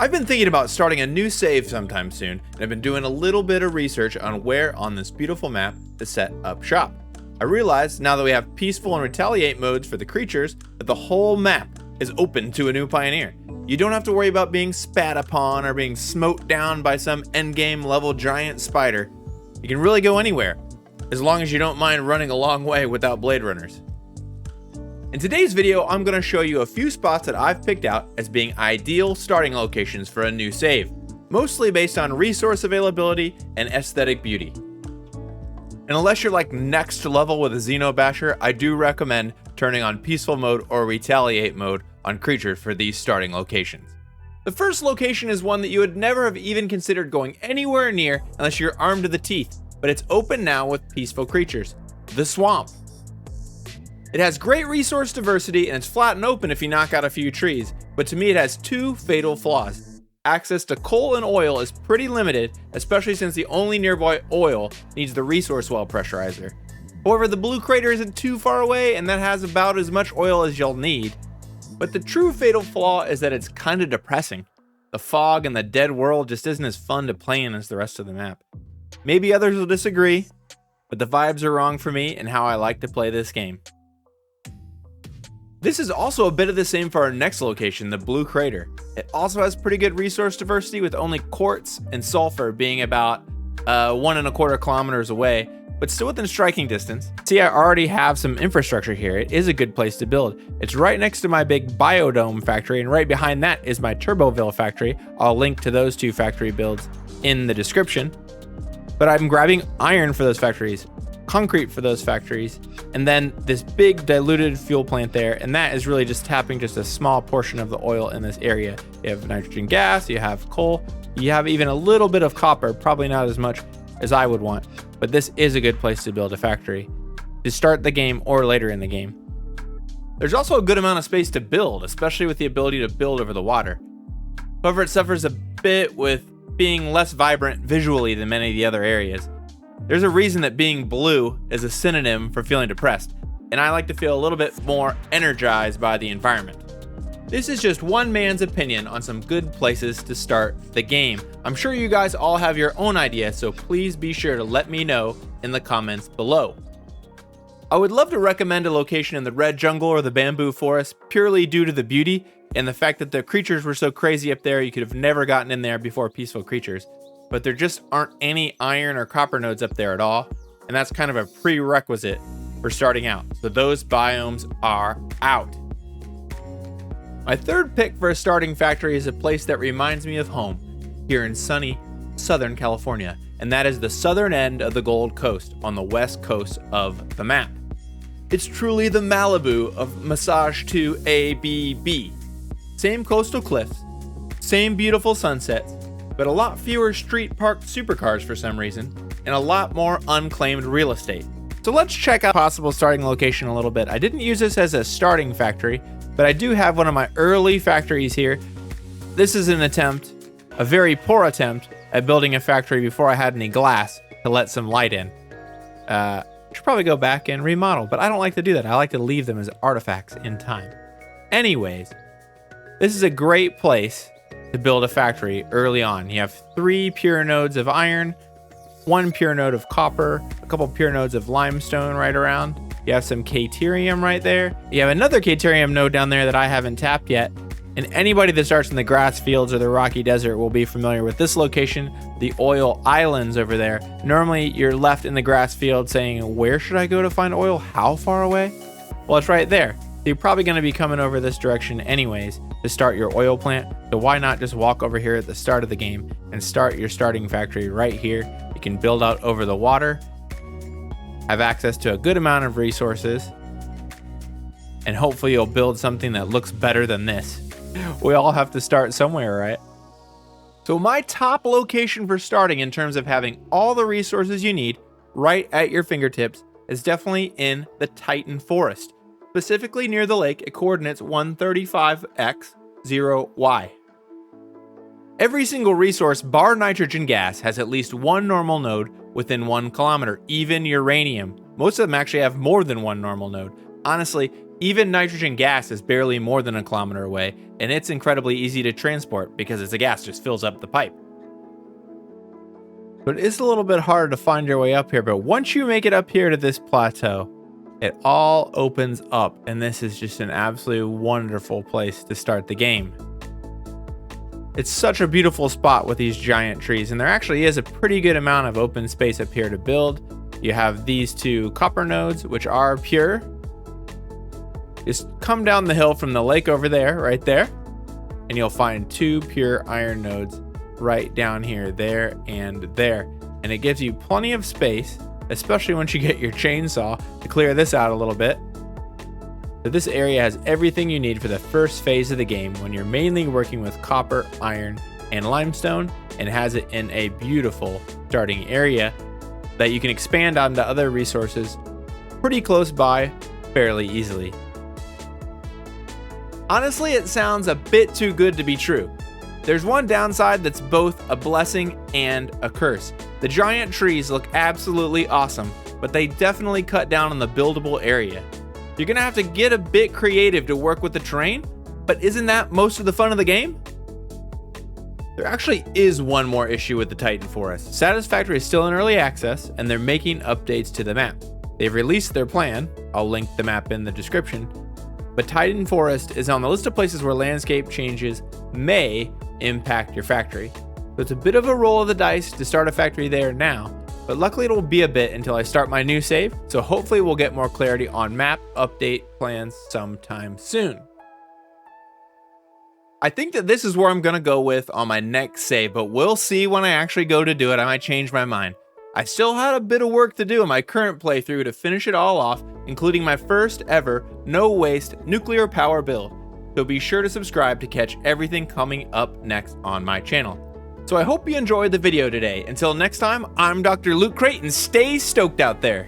I've been thinking about starting a new save sometime soon, and I've been doing a little bit of research on where on this beautiful map to set up shop. I realized now that we have peaceful and retaliate modes for the creatures that the whole map is open to a new pioneer. You don't have to worry about being spat upon or being smote down by some endgame level giant spider. You can really go anywhere, as long as you don't mind running a long way without blade runners. In today's video, I'm going to show you a few spots that I've picked out as being ideal starting locations for a new save, mostly based on resource availability and aesthetic beauty. And unless you're like next level with a Xenobasher, I do recommend turning on peaceful mode or retaliate mode on creatures for these starting locations. The first location is one that you would never have even considered going anywhere near unless you're armed to the teeth, but it's open now with peaceful creatures, the swamp. It has great resource diversity and it's flat and open if you knock out a few trees, but to me it has two fatal flaws. Access to coal and oil is pretty limited, especially since the only nearby oil needs the resource well pressurizer. However, the blue crater isn't too far away and that has about as much oil as you'll need. But the true fatal flaw is that it's kinda depressing. The fog and the dead world just isn't as fun to play in as the rest of the map. Maybe others will disagree, but the vibes are wrong for me and how I like to play this game. This is also a bit of the same for our next location, the blue crater. It also has pretty good resource diversity with only quartz and sulfur being about 1.25 kilometers away, but still within striking distance. See, I already have some infrastructure here. It is a good place to build. It's right next to my big biodome factory, and right behind that is my Turboville factory. I'll link to those two factory builds in the description. But I'm grabbing iron for those factories, concrete for those factories, and then this big diluted fuel plant there, and that is really just tapping just a small portion of the oil in this area. You have nitrogen gas, you have coal, you have even a little bit of copper, probably not as much as I would want, but this is a good place to build a factory to start the game or later in the game. There's also a good amount of space to build, especially with the ability to build over the water. However, it suffers a bit with being less vibrant visually than many of the other areas. There's a reason that being blue is a synonym for feeling depressed, and I like to feel a little bit more energized by the environment. This is just one man's opinion on some good places to start the game. I'm sure you guys all have your own ideas, so please be sure to let me know in the comments below. I would love to recommend a location in the red jungle or the bamboo forest purely due to the beauty and the fact that the creatures were so crazy up there you could have never gotten in there before peaceful creatures. But there just aren't any iron or copper nodes up there at all, and that's kind of a prerequisite for starting out. So those biomes are out. My third pick for a starting factory is a place that reminds me of home here in sunny Southern California, and that is the southern end of the Gold Coast on the west coast of the map. It's truly the Malibu of Massage 2 ABB. Same coastal cliffs, same beautiful sunsets, but a lot fewer street parked supercars for some reason, and a lot more unclaimed real estate. So let's check out possible starting location a little bit. I didn't use this as a starting factory, but I do have one of my early factories here. This is an attempt, a very poor attempt, at building a factory before I had any glass to let some light in. I should probably go back and remodel, but I don't like to do that. I like to leave them as artifacts in time. Anyways, this is a great place to build a factory early on. You have 3 pure nodes of iron, 1 pure node of copper, a couple pure nodes of limestone right around. You have some caterium right there. You have another caterium node down there that I haven't tapped yet. And anybody that starts in the grass fields or the rocky desert will be familiar with this location, the oil islands over there. Normally you're left in the grass field saying, where should I go to find oil? How far away? Well, it's right there. So you're probably going to be coming over this direction anyways to start your oil plant. So why not just walk over here at the start of the game and start your starting factory right here? You can build out over the water, have access to a good amount of resources, and hopefully you'll build something that looks better than this. We all have to start somewhere, right? So my top location for starting in terms of having all the resources you need right at your fingertips is definitely in the Titan Forest, specifically near the lake at coordinates 135x0y. Every single resource bar nitrogen gas has at least one normal node within 1 kilometer, even uranium. Most of them actually have more than one normal node. Honestly, Even nitrogen gas is barely more than a kilometer away, and it's incredibly easy to transport because the gas just fills up the pipe. But it's a little bit harder to find your way up here, but once you make it up here to this plateau, it all opens up, and this is just an absolute wonderful place to start the game. It's such a beautiful spot with these giant trees, and there actually is a pretty good amount of open space up here to build. You have these 2 copper nodes, which are pure. Just come down the hill from the lake over there, right there, and you'll find 2 pure iron nodes right down here, there and there. And it gives you plenty of space, especially once you get your chainsaw to clear this out a little bit. So this area has everything you need for the first phase of the game when you're mainly working with copper, iron, and limestone, and has it in a beautiful starting area that you can expand onto other resources pretty close by fairly easily. Honestly, it sounds a bit too good to be true. There's one downside that's both a blessing and a curse. The giant trees look absolutely awesome, but they definitely cut down on the buildable area. You're gonna have to get a bit creative to work with the terrain, but isn't that most of the fun of the game? There actually is one more issue with the Titan Forest. Satisfactory is still in early access, and they're making updates to the map. They've released their plan, I'll link the map in the description, but Titan Forest is on the list of places where landscape changes may impact your factory. So it's a bit of a roll of the dice to start a factory there now, but luckily it'll be a bit until I start my new save, so hopefully we'll get more clarity on map update plans sometime soon. I think that this is where I'm gonna go with on my next save, but we'll see when I actually go to do it. I might change my mind. I still had a bit of work to do in my current playthrough to finish it all off, including my first ever no waste nuclear power build. So be sure to subscribe to catch everything coming up next on my channel. So I hope you enjoyed the video today. Until next time, I'm DrLootCrate, and stay stoked out there.